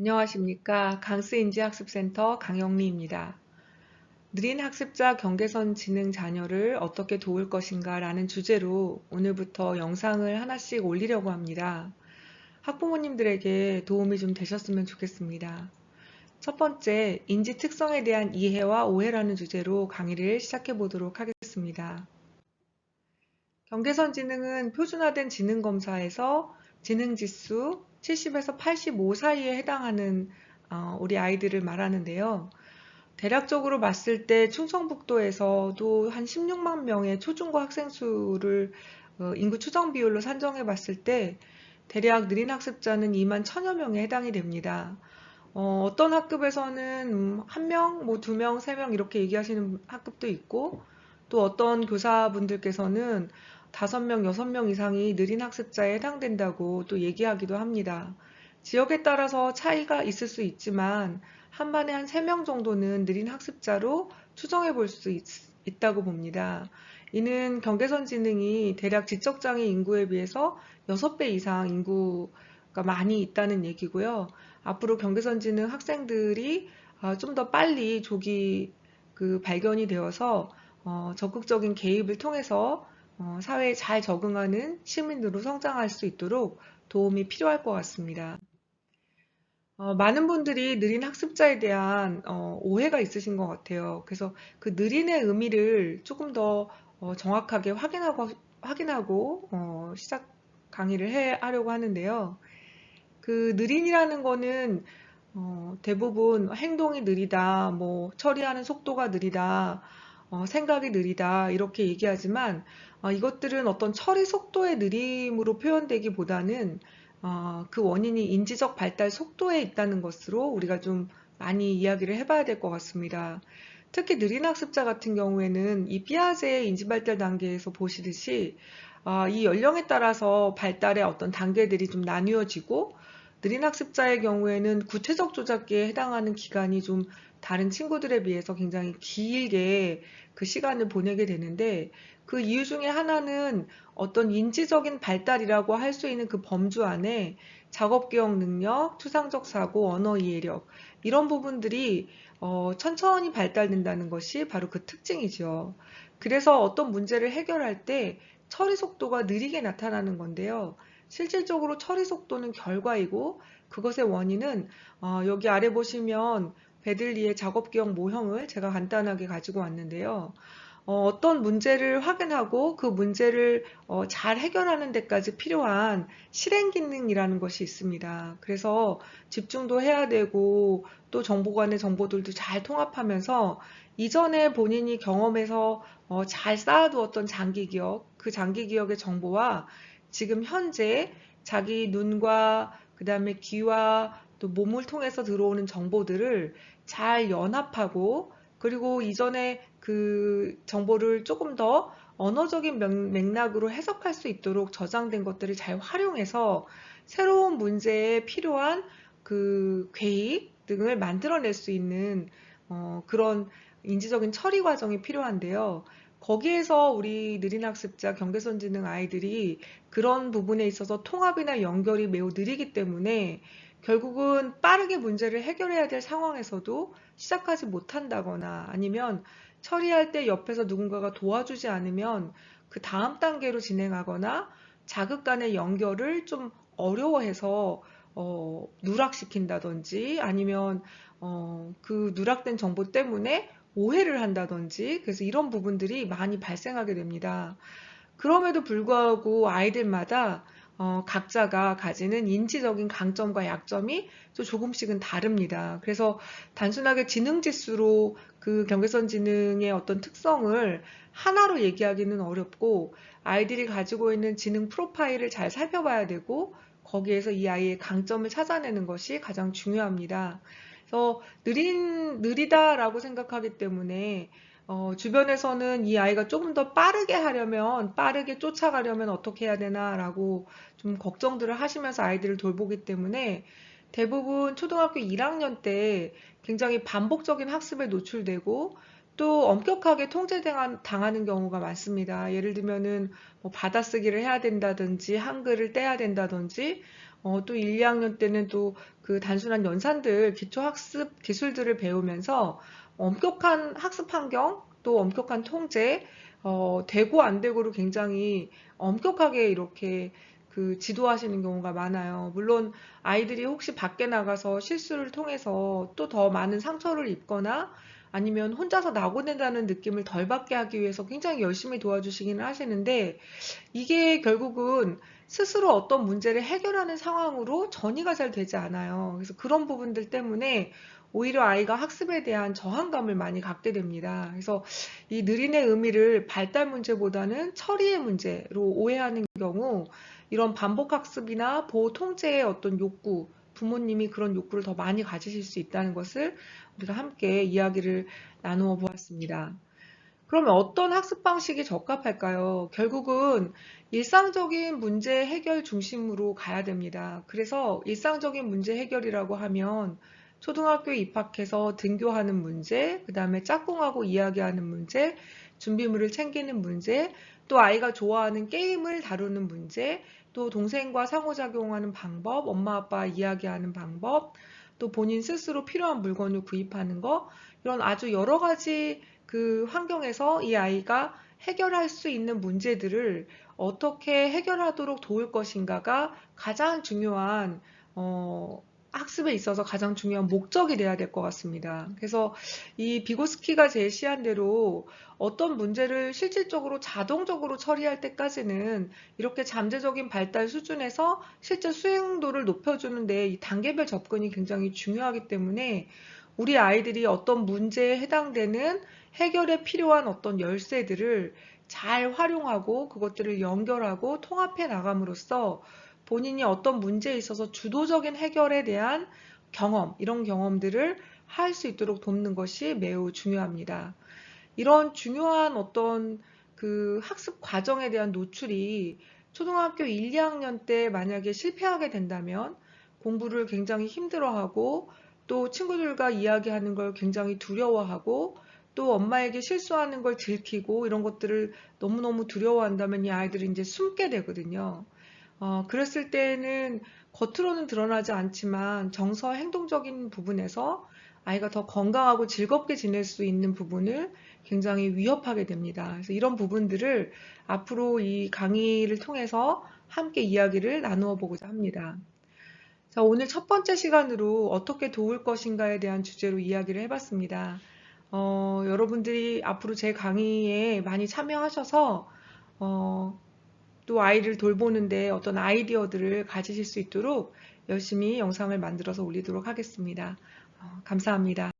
안녕하십니까. 강스인지학습센터 강영리입니다. 느린 학습자 경계선 지능 자녀를 어떻게 도울 것인가 라는 주제로 오늘부터 영상을 하나씩 올리려고 합니다. 학부모님들에게 도움이 좀 되셨으면 좋겠습니다. 첫 번째, 인지 특성에 대한 이해와 오해라는 주제로 강의를 시작해 보도록 하겠습니다. 경계선 지능은 표준화된 지능 검사에서 지능 지수 70에서 85 사이에 해당하는 우리 아이들을 말하는데요. 대략적으로 봤을 때 충청북도에서도 한 16만 명의 초중고 학생 수를 인구 추정 비율로 산정해 봤을 때 대략 느린 학습자는 2만 1천여 명에 해당이 됩니다. 어떤 학급에서는 한 명, 뭐 두 명, 세 명 이렇게 얘기하시는 학급도 있고 또 어떤 교사분들께서는 5명, 6명 이상이 느린 학습자에 해당된다고 또 얘기하기도 합니다. 지역에 따라서 차이가 있을 수 있지만 한 반에 한 3명 정도는 느린 학습자로 추정해 볼 수 있다고 봅니다. 이는 경계선 지능이 대략 지적장애 인구에 비해서 6배 이상 인구가 많이 있다는 얘기고요. 앞으로 경계선 지능 학생들이 좀 더 빨리 조기 발견이 되어서 적극적인 개입을 통해서 사회에 잘 적응하는 시민으로 성장할 수 있도록 도움이 필요할 것 같습니다. 많은 분들이 느린 학습자에 대한 오해가 있으신 것 같아요. 그래서 그 느린의 의미를 조금 더 정확하게 확인하고 시작 강의를 하려고 하는데요. 그 느린이라는 거는 대부분 행동이 느리다, 뭐 처리하는 속도가 느리다, 생각이 느리다 이렇게 얘기하지만 이것들은 어떤 처리 속도의 느림으로 표현되기보다는 그 원인이 인지적 발달 속도에 있다는 것으로 우리가 좀 많이 이야기를 해봐야 될 것 같습니다. 특히 느린 학습자 같은 경우에는 이 피아제의 인지 발달 단계에서 보시듯이 이 연령에 따라서 발달의 어떤 단계들이 좀 나뉘어지고 느린 학습자의 경우에는 구체적 조작기에 해당하는 기간이 좀 다른 친구들에 비해서 굉장히 길게 그 시간을 보내게 되는데 그 이유 중에 하나는 어떤 인지적인 발달이라고 할 수 있는 그 범주 안에 작업 기억 능력, 추상적 사고, 언어 이해력 이런 부분들이 천천히 발달된다는 것이 바로 그 특징이죠. 그래서 어떤 문제를 해결할 때 처리 속도가 느리게 나타나는 건데요. 실질적으로 처리 속도는 결과이고 그것의 원인은 여기 아래 보시면 베들리의 작업기억 모형을 제가 간단하게 가지고 왔는데요. 어떤 문제를 확인하고 그 문제를 잘 해결하는 데까지 필요한 실행 기능이라는 것이 있습니다. 그래서 집중도 해야 되고 또 정보 간의 정보들도 잘 통합하면서 이전에 본인이 경험해서 잘 쌓아두었던 장기 기억, 그 장기 기억의 정보와 지금 현재 자기 눈과 그다음에 귀와 또 몸을 통해서 들어오는 정보들을 잘 연합하고 그리고 이전에 그 정보를 조금 더 언어적인 맥락으로 해석할 수 있도록 저장된 것들을 잘 활용해서 새로운 문제에 필요한 그 계획 등을 만들어낼 수 있는 그런 인지적인 처리 과정이 필요한데요. 거기에서 우리 느린 학습자 경계선 지능 아이들이 그런 부분에 있어서 통합이나 연결이 매우 느리기 때문에 결국은 빠르게 문제를 해결해야 될 상황에서도 시작하지 못한다거나 아니면 처리할 때 옆에서 누군가가 도와주지 않으면 그 다음 단계로 진행하거나 자극 간의 연결을 좀 어려워해서 누락시킨다든지 아니면 그 누락된 정보 때문에 오해를 한다든지 그래서 이런 부분들이 많이 발생하게 됩니다. 그럼에도 불구하고 아이들마다 각자가 가지는 인지적인 강점과 약점이 또 조금씩은 다릅니다. 그래서 단순하게 지능 지수로 그 경계선 지능의 어떤 특성을 하나로 얘기하기는 어렵고 아이들이 가지고 있는 지능 프로파일을 잘 살펴봐야 되고 거기에서 이 아이의 강점을 찾아내는 것이 가장 중요합니다. 그래서 느리다라고 생각하기 때문에 주변에서는 이 아이가 조금 더 빠르게 하려면, 빠르게 쫓아가려면 어떻게 해야 되나라고 좀 걱정들을 하시면서 아이들을 돌보기 때문에 대부분 초등학교 1학년 때 굉장히 반복적인 학습에 노출되고 또 엄격하게 통제당하는 경우가 많습니다. 예를 들면은 뭐 받아쓰기를 해야 된다든지 한글을 떼야 된다든지 또 1, 2학년 때는 또 그 단순한 연산들, 기초학습 기술들을 배우면서 엄격한 학습 환경, 또 엄격한 통제, 되고 안 되고를 굉장히 엄격하게 이렇게 그 지도하시는 경우가 많아요. 물론 아이들이 혹시 밖에 나가서 실수를 통해서 또 더 많은 상처를 입거나 아니면 혼자서 낙오낸다는 느낌을 덜 받게 하기 위해서 굉장히 열심히 도와주시기는 하시는데 이게 결국은 스스로 어떤 문제를 해결하는 상황으로 전이가 잘 되지 않아요. 그래서 그런 부분들 때문에 오히려 아이가 학습에 대한 저항감을 많이 갖게 됩니다. 그래서 이 느린의 의미를 발달 문제보다는 처리의 문제로 오해하는 경우 이런 반복 학습이나 보호 통제의 어떤 욕구, 부모님이 그런 욕구를 더 많이 가지실 수 있다는 것을 우리가 함께 이야기를 나누어 보았습니다. 그러면 어떤 학습 방식이 적합할까요? 결국은 일상적인 문제 해결 중심으로 가야 됩니다. 그래서 일상적인 문제 해결이라고 하면 초등학교에 입학해서 등교하는 문제, 그 다음에 짝꿍하고 이야기하는 문제, 준비물을 챙기는 문제, 또 아이가 좋아하는 게임을 다루는 문제, 또 동생과 상호작용하는 방법, 엄마 아빠 이야기하는 방법, 또 본인 스스로 필요한 물건을 구입하는 거, 이런 아주 여러 가지 그 환경에서 이 아이가 해결할 수 있는 문제들을 어떻게 해결하도록 도울 것인가가 가장 중요한 학습에 있어서 가장 중요한 목적이 돼야 될 것 같습니다. 그래서 이 비고스키가 제시한 대로 어떤 문제를 실질적으로 자동적으로 처리할 때까지는 이렇게 잠재적인 발달 수준에서 실제 수행도를 높여주는데 이 단계별 접근이 굉장히 중요하기 때문에 우리 아이들이 어떤 문제에 해당되는 해결에 필요한 어떤 열쇠들을 잘 활용하고 그것들을 연결하고 통합해 나감으로써 본인이 어떤 문제에 있어서 주도적인 해결에 대한 경험, 이런 경험들을 할 수 있도록 돕는 것이 매우 중요합니다. 이런 중요한 어떤 그 학습 과정에 대한 노출이 초등학교 1, 2학년 때 만약에 실패하게 된다면 공부를 굉장히 힘들어하고 또 친구들과 이야기하는 걸 굉장히 두려워하고 또 엄마에게 실수하는 걸 들키고 이런 것들을 너무너무 두려워한다면 이 아이들이 이제 숨게 되거든요. 그랬을 때는 겉으로는 드러나지 않지만 정서 행동적인 부분에서 아이가 더 건강하고 즐겁게 지낼 수 있는 부분을 굉장히 위협하게 됩니다. 그래서 이런 부분들을 앞으로 이 강의를 통해서 함께 이야기를 나누어 보고자 합니다. 자, 오늘 첫 번째 시간으로 어떻게 도울 것인가에 대한 주제로 이야기를 해봤습니다. 여러분들이 앞으로 제 강의에 많이 참여하셔서 또 아이를 돌보는데 어떤 아이디어들을 가지실 수 있도록 열심히 영상을 만들어서 올리도록 하겠습니다. 감사합니다.